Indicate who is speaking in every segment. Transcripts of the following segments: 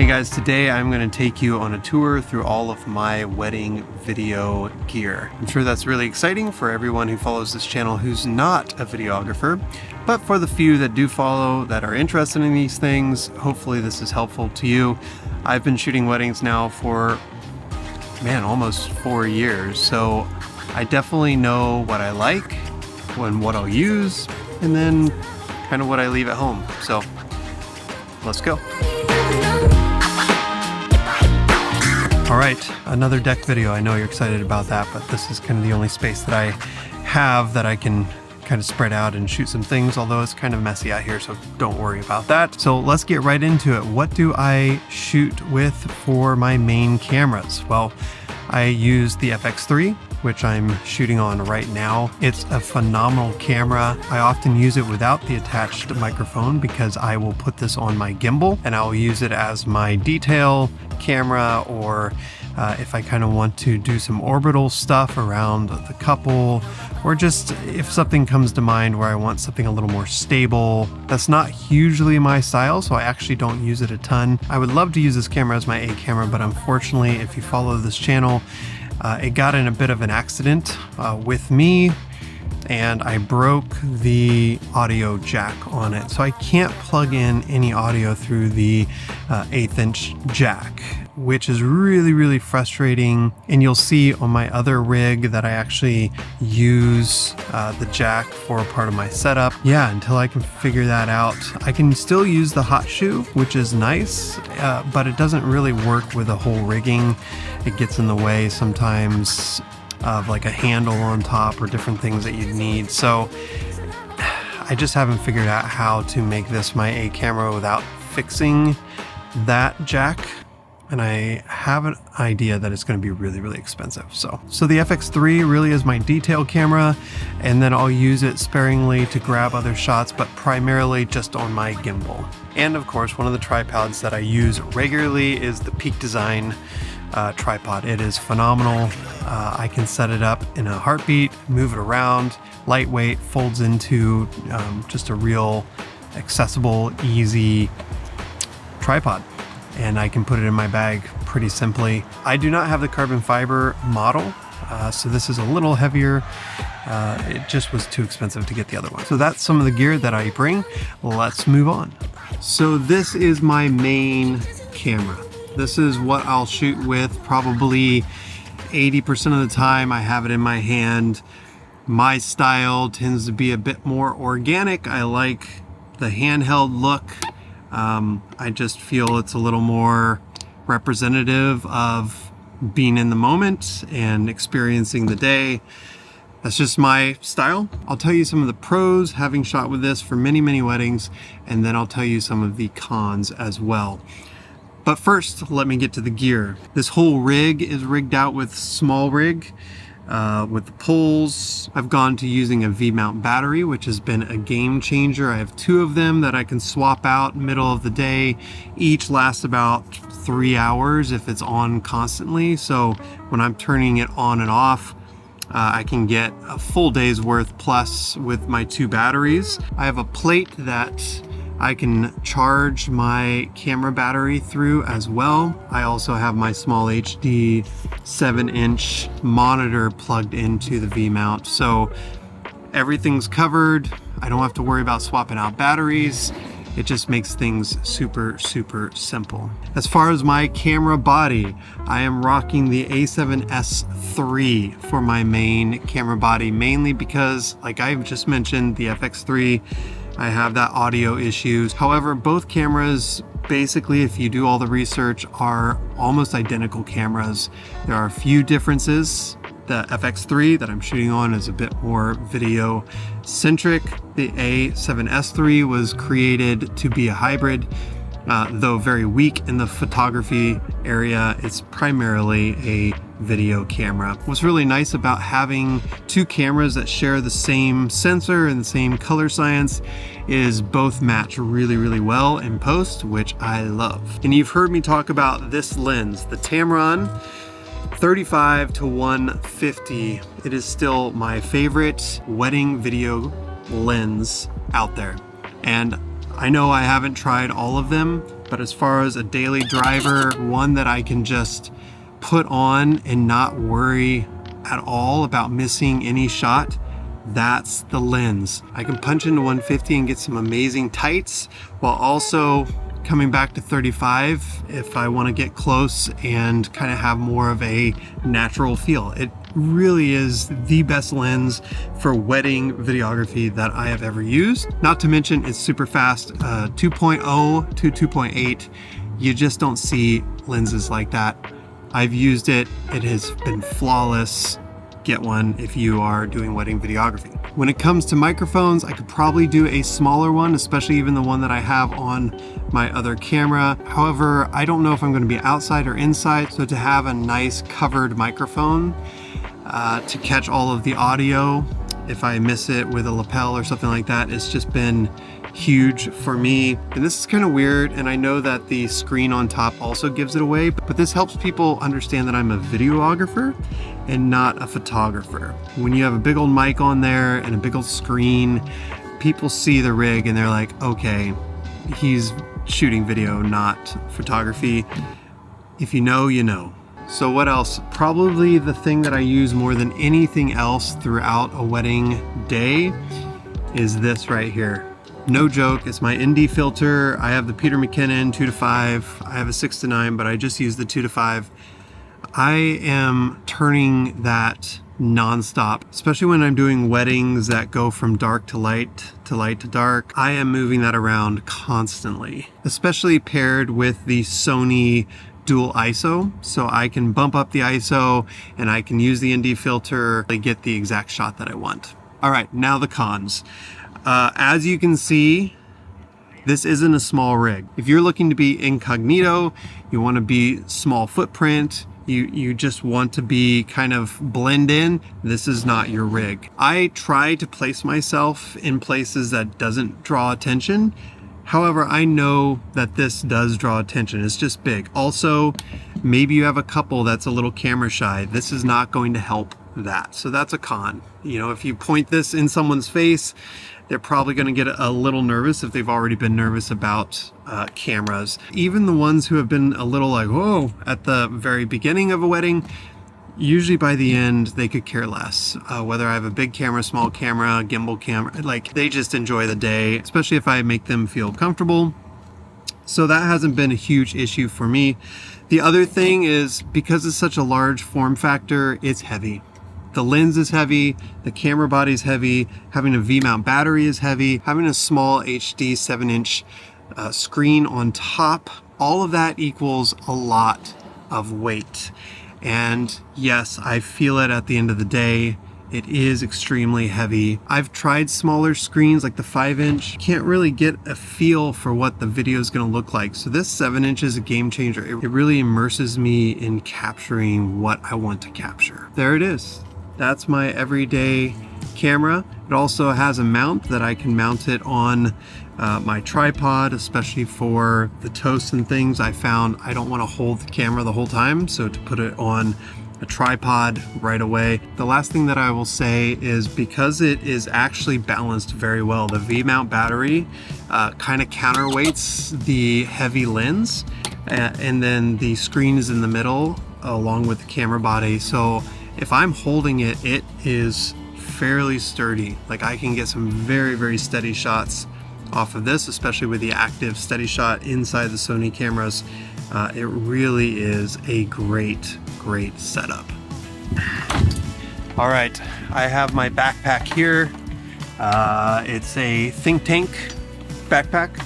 Speaker 1: Hey guys, today I'm going to take you on a tour through all of my wedding video gear. I'm sure that's really exciting for everyone who follows this channel who's not a videographer, but for the few that do follow that are interested in these things, hopefully this is helpful to you. I've been shooting weddings now for, almost 4 years, so I definitely know what I like, what I'll use, and then kind of what I leave at home. So let's go. All right, another deck video. I know you're excited about that, but this is kind of the only space that I have that I can kind of spread out and shoot some things, although it's kind of messy out here, so don't worry about that. So let's get right into it. What do I shoot with for my main cameras? Well, I use the FX3, which I'm shooting on right now. It's a phenomenal camera. I often use it without the attached microphone because I will put this on my gimbal and I'll use it as my detail camera, or if I kind of want to do some orbital stuff around the couple, or just if something comes to mind where I want something a little more stable. That's not hugely my style, so I actually don't use it a ton. I would love to use this camera as my A camera, but unfortunately, if you follow this channel, it got in a bit of an accident with me, and I broke the audio jack on it. So I can't plug in any audio through the 1/8 inch jack, which is really frustrating. And you'll see on my other rig that I actually use the jack for a part of my setup. Yeah, until I can figure that out. I can still use the hot shoe, which is nice, but it doesn't really work with the whole rigging. It gets in the way sometimes of like a handle on top or different things that you need. So I just haven't figured out how to make this my A camera without fixing that jack. And I have an idea that it's going to be really expensive. So the FX3 really is my detail camera, and then I'll use it sparingly to grab other shots, but primarily just on my gimbal. And of course, one of the tripods that I use regularly is the Peak Design tripod. It is phenomenal. I can set it up in a heartbeat, move it around, lightweight, folds into just a real accessible, easy tripod. And I can put it in my bag pretty simply. I do not have the carbon fiber model, so this is a little heavier. It just was too expensive to get the other one. So that's some of the gear that I bring. Let's move on. So this is my main camera. This is what I'll shoot with probably 80% of the time. I have it in my hand. My style tends to be a bit more organic. I like the handheld look. I just feel it's a little more representative of being in the moment and experiencing the day. That's just my style. I'll tell you some of the pros having shot with this for many weddings, and then I'll tell you some of the cons as well. But first, let me get to the gear. This whole rig is rigged out with small rig with the poles. I've gone to using a V-mount battery, which has been a game changer. I have 2 of them that I can swap out middle of the day. Each lasts about 3 hours if it's on constantly. So when I'm turning it on and off, I can get a full day's worth plus with my 2 batteries. I have a plate that I can charge my camera battery through as well. I also have my small HD 7-inch monitor plugged into the V-mount. So everything's covered. I don't have to worry about swapping out batteries. It just makes things super simple. As far as my camera body, I am rocking the A7S III for my main camera body, mainly because, like I've just mentioned, the FX3, I have that audio issues. However, both cameras, basically, if you do all the research, are almost identical cameras. There are a few differences. The FX3 that I'm shooting on is a bit more video centric. The A7S III was created to be a hybrid, though very weak in the photography area. It's primarily a video camera. What's really nice about having 2 cameras that share the same sensor and the same color science is both match really well in post, which I love. And you've heard me talk about this lens, the Tamron 35-150. It is still my favorite wedding video lens out there. And I know I haven't tried all of them, But as far as a daily driver, one that I can just put on and not worry at all about missing any shot, that's the lens. I can punch into 150 and get some amazing tights while also coming back to 35 if I want to get close and kind of have more of a natural feel. It really is the best lens for wedding videography that I have ever used. Not to mention it's super fast, 2.0 to 2.8. You just don't see lenses like that. I've used it. It has been flawless. Get one if you are doing wedding videography. When it comes to microphones, I could probably do a smaller one, especially even the one that I have on my other camera. However, I don't know if I'm going to be outside or inside, so to have a nice covered microphone to catch all of the audio if I miss it with a lapel or something like that, it's just been huge for me. And this is kind of weird, and I know that the screen on top also gives it away, but this helps people understand that I'm a videographer and not a photographer. When you have a big old mic on there and a big old screen, people see the rig and they're like, okay, he's shooting video, not photography. If you know, you know. So what else? Probably the thing that I use more than anything else throughout a wedding day is this right here. No joke, it's my ND filter. I have the Peter McKinnon 2:5. I have a 6:9, but I just use the 2:5. I am turning that nonstop, especially when I'm doing weddings that go from dark to light to dark. I am moving that around constantly, especially paired with the Sony dual ISO, so I can bump up the ISO and I can use the ND filter to get the exact shot that I want. All right, now the cons. As you can see, this isn't a small rig. If you're looking to be incognito, you want to be small footprint, you just want to be kind of blend in, this is not your rig. I try to place myself in places that doesn't draw attention. However, I know that this does draw attention. It's just big. Also, maybe you have a couple that's a little camera shy. This is not going to help that. So that's a con. You know, if you point this in someone's face, they're probably going to get a little nervous if they've already been nervous about cameras. Even the ones who have been a little like, whoa, at the very beginning of a wedding, usually by the end, they could care less. Whether I have a big camera, small camera, gimbal camera, like they just enjoy the day, especially if I make them feel comfortable. So that hasn't been a huge issue for me. The other thing is because it's such a large form factor, it's heavy. The lens is heavy, the camera body is heavy, having a V-mount battery is heavy, having a small HD 7-inch screen on top, all of that equals a lot of weight. And yes, I feel it at the end of the day. It is extremely heavy. I've tried smaller screens like the 5-inch. Can't really get a feel for what the video is going to look like. So this 7-inch is a game changer. It really immerses me in capturing what I want to capture. There it is. That's my everyday camera. It also has a mount that I can mount it on my tripod, especially for the toasts and things. I found I don't want to hold the camera the whole time, so to put it on a tripod right away. The last thing that I will say is because it is actually balanced very well, the V-mount battery kind of counterweights the heavy lens, and then the screen is in the middle along with the camera body. So if I'm holding it, it is fairly sturdy. Like I can get some very, very steady shots off of this, especially with the active steady shot inside the Sony cameras. It really is a great setup. All right, I have my backpack here. It's a think tank backpack.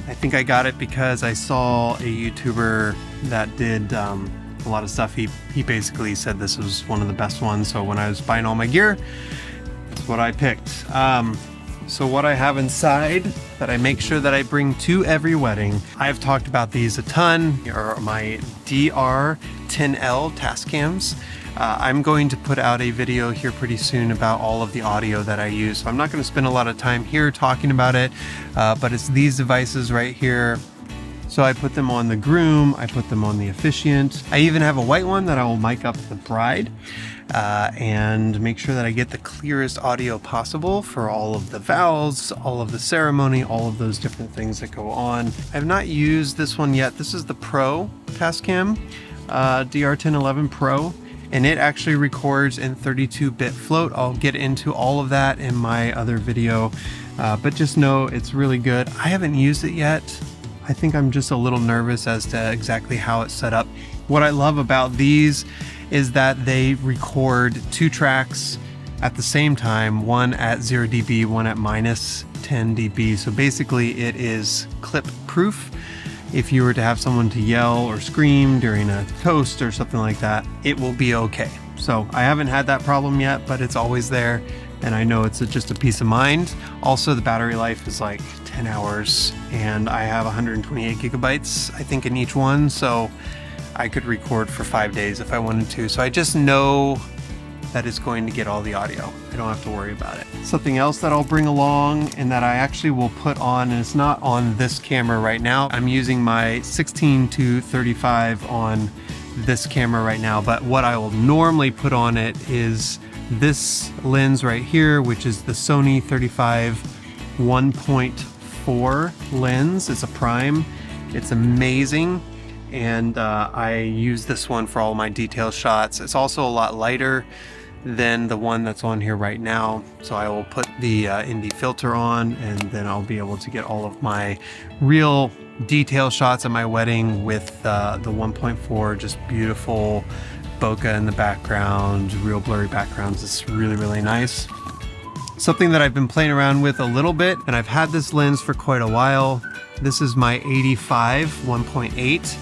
Speaker 1: I think I got it because I saw a YouTuber that did a lot of stuff. He basically said this was one of the best ones. So when I was buying all my gear, that's what I picked. So what I have inside that I make sure that I bring to every wedding, I've talked about these a ton, are my DR10L Tascams. I'm going to put out a video here pretty soon about all of the audio that I use. So I'm not going to spend a lot of time here talking about it, but it's these devices right here. So I put them on the groom, I put them on the officiant. I even have a white one that I will mic up the bride and make sure that I get the clearest audio possible for all of the vows, all of the ceremony, all of those different things that go on. I have not used this one yet. This is the Pro Tascam DR1011 Pro, and it actually records in 32-bit float. I'll get into all of that in my other video, but just know it's really good. I haven't used it yet. I think I'm just a little nervous as to exactly how it's set up. What I love about these is that they record 2 tracks at the same time, one at 0 dB, one at minus 10 dB. So basically it is clip proof. If you were to have someone to yell or scream during a toast or something like that, it will be okay. So I haven't had that problem yet, but it's always there. And I know it's just a peace of mind. Also, the battery life is like 10 hours and I have 128 gigabytes, I think, in each one. So I could record for 5 days if I wanted to. So I just know that it's going to get all the audio. I don't have to worry about it. Something else that I'll bring along and that I actually will put on, and it's not on this camera right now. I'm using my 16-35 on this camera right now, but what I will normally put on it is this lens right here, which is the Sony 35 1.4 lens. It's a prime. It's amazing. And I use this one for all my detail shots. It's also a lot lighter than the one that's on here right now. So I will put the ND filter on, and then I'll be able to get all of my real detail shots at my wedding with the 1.4, just beautiful bokeh in the background, real blurry backgrounds. It's really, really nice. Something that I've been playing around with a little bit, and I've had this lens for quite a while. This is my 85 1.8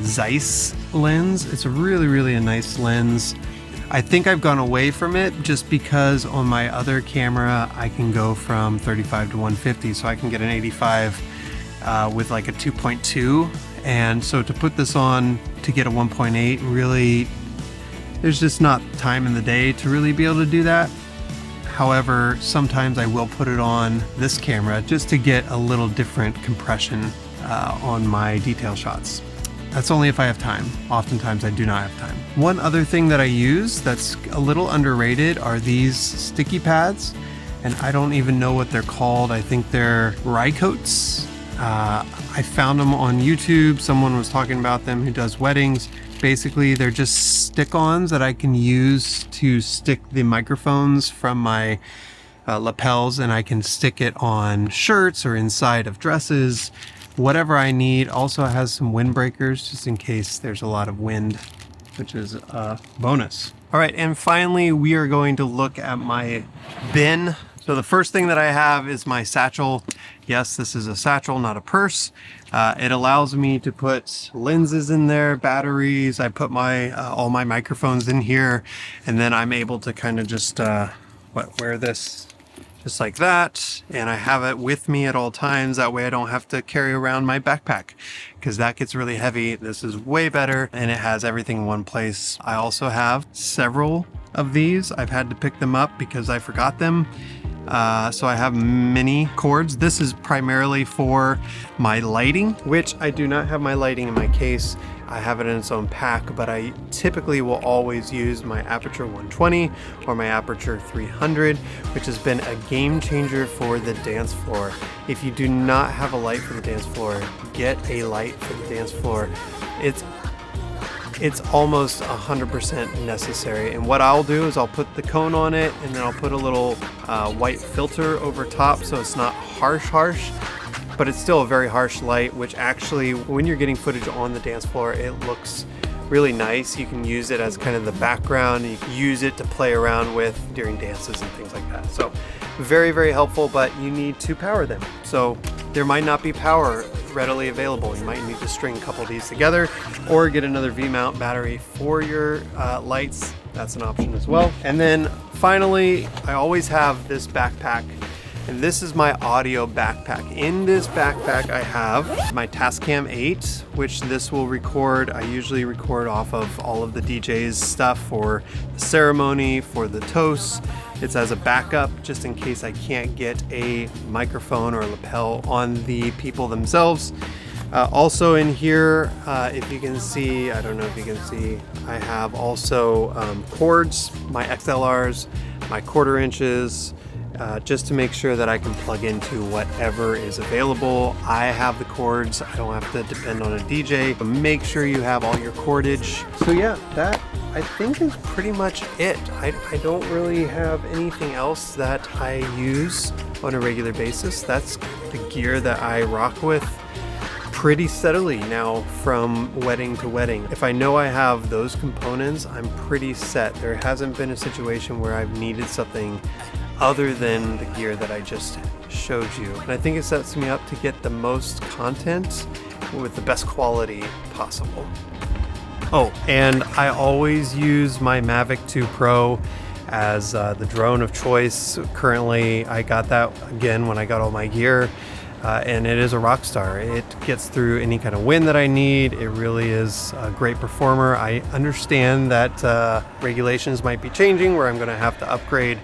Speaker 1: Zeiss lens. It's a really a nice lens. I think I've gone away from it just because on my other camera I can go from 35 to 150, so I can get an 85 with like a 2.2, and so to put this on to get a 1.8, really there's just not time in the day to really be able to do that. However, sometimes I will put it on this camera just to get a little different compression on my detail shots. That's only if I have time. Oftentimes I do not have time. One other thing that I use that's a little underrated are these sticky pads, and I don't even know what they're called. I think they're Rycoats. I found them on YouTube. Someone was talking about them who does weddings. Basically, they're just stick-ons that I can use to stick the microphones from my lapels, and I can stick it on shirts or inside of dresses, whatever I need. Also has some windbreakers just in case there's a lot of wind, which is a bonus. All right, and finally, we are going to look at my bin. So the first thing that I have is my satchel. Yes, this is a satchel, not a purse. It allows me to put lenses in there, batteries. I put my all my microphones in here, and then I'm able to kind of just wear this just like that, and I have it with me at all times. That way I don't have to carry around my backpack, because that gets really heavy. This is way better, and it has everything in one place. I also have several of these. I've had to pick them up because I forgot them. So I have mini cords. This is primarily for my lighting, which I do not have my lighting in my case. I have it in its own pack, but I typically will always use my Aperture 120 or my Aperture 300, which has been a game changer for the dance floor. If you do not have a light for the dance floor, get a light for the dance floor. It's almost 100% necessary. And what I'll do is I'll put the cone on it, and then I'll put a little white filter over top, so it's not harsh, but it's still a very harsh light, which actually, when you're getting footage on the dance floor, it looks really nice. You can use it as kind of the background, and you can use it to play around with during dances and things like that. So very, very helpful, but you need to power them. So there might not be power readily available. You might need to string a couple of these together or get another V-mount battery for your lights. That's an option as well. And then finally, I always have this backpack, and this is my audio backpack. In this backpack, I have my Tascam 8, which this will record. I usually record off of all of the DJ's stuff for the ceremony, for the toasts. It's as a backup, just in case I can't get a microphone or a lapel on the people themselves. Also in here, if you can see, I don't know if you can see, I have also cords, my XLRs, my 1/4 inches, just to make sure that I can plug into whatever is available. I have the cords, I don't have to depend on a DJ. But make sure you have all your cordage. So yeah, that I think is pretty much it. I don't really have anything else that I use on a regular basis. That's the gear that I rock with pretty steadily now from wedding to wedding. If I know I have those components, I'm pretty set. There hasn't been a situation where I've needed something other than the gear that I just showed you. And I think it sets me up to get the most content with the best quality possible. Oh, and I always use my Mavic 2 Pro as the drone of choice. Currently, I got that again when I got all my gear. And it is a rock star. It gets through any kind of wind that I need. It really is a great performer. I understand that regulations might be changing where I'm going to have to upgrade,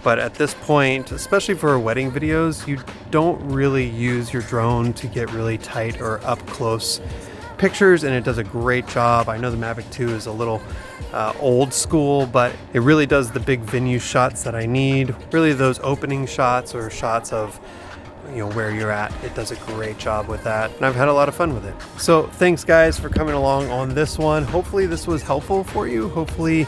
Speaker 1: but at this point, especially for wedding videos, you don't really use your drone to get really tight or up close pictures, and it does a great job. I know the Mavic 2 is a little old school, but it really does the big venue shots that I need. Really those opening shots or shots of where you're at. It does a great job with that, and I've had a lot of fun with it. So thanks guys for coming along on this one. Hopefully this was helpful for you. Hopefully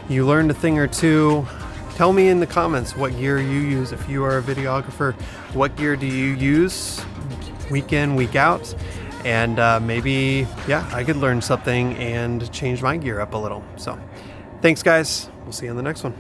Speaker 1: you learned a thing or two. Tell me in the comments what gear you use. If you are a videographer, what gear do you use week in, week out? And maybe, yeah, I could learn something and change my gear up a little. So thanks guys. We'll see you on the next one.